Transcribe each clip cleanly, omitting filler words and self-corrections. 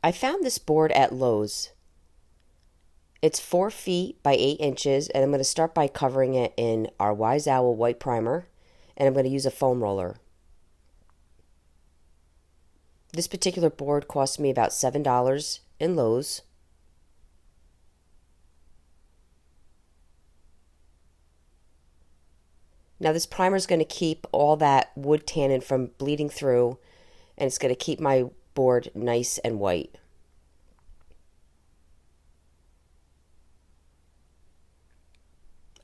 I found this board at Lowe's. It's 4 feet by 8 inches, and I'm going to start by covering it in our Wise Owl white primer, and I'm going to use a foam roller. This particular board cost me about $7 in Lowe's. Now this primer is going to keep all that wood tannin from bleeding through, and it's going to keep my board nice and white.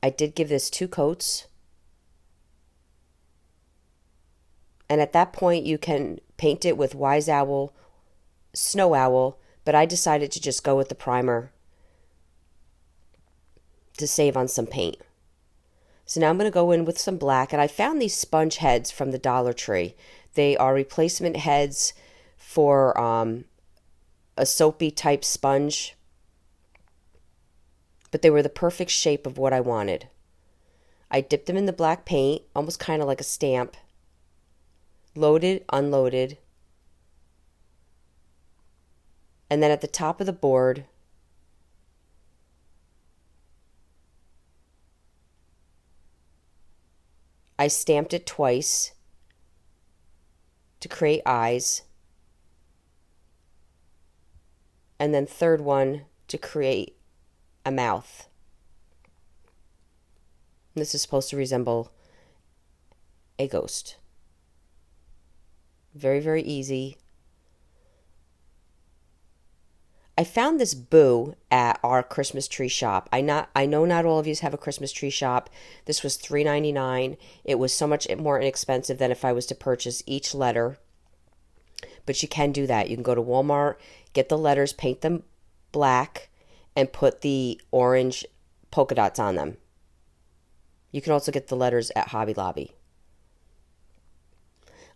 I did give this 2 coats. And at that point you can paint it with Wise Owl, Snow Owl, but I decided to just go with the primer to save on some paint. So now I'm going to go in with some black, and I found these sponge heads from the Dollar Tree. They are replacement heads for a soapy type sponge, but they were the perfect shape of what I wanted. I dipped them in the black paint, almost kind of like a stamp, loaded, unloaded, and then at the top of the board, I stamped it twice to create eyes, and then third one to create a mouth. This is supposed to resemble a ghost. Very, very easy. I found this boo at our Christmas tree shop. I know not all of you have a Christmas tree shop. This was $3.99. It was so much more inexpensive than if I was to purchase each letter. But you can do that. You can go to Walmart, get the letters, paint them black, and put the orange polka dots on them. You can also get the letters at Hobby Lobby.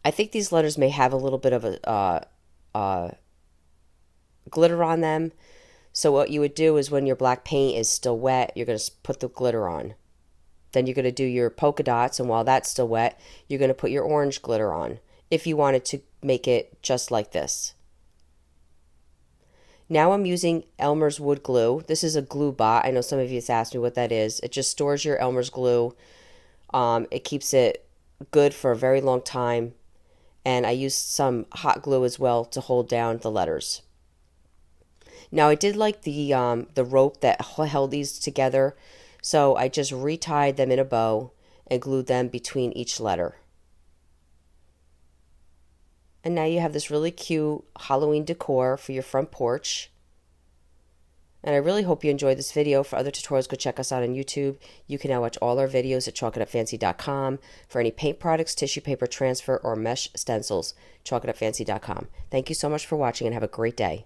I think these letters may have a little bit of a glitter on them. So what you would do is when your black paint is still wet, you're going to put the glitter on. Then you're going to do your polka dots, and while that's still wet, you're going to put your orange glitter on if you wanted to make it just like this. Now I'm using Elmer's wood glue. This is a glue bot. I know some of you have asked me what that is. It just stores your Elmer's glue. It keeps it good for a very long time. And I used some hot glue as well to hold down the letters. Now I did like the rope that held these together, so I just retied them in a bow and glued them between each letter. And now you have this really cute Halloween decor for your front porch. And I really hope you enjoyed this video. For other tutorials, go check us out on YouTube. You can now watch all our videos at chalkitupfancy.com. For any paint products, tissue paper transfer, or mesh stencils, chalkitupfancy.com. Thank you so much for watching and have a great day.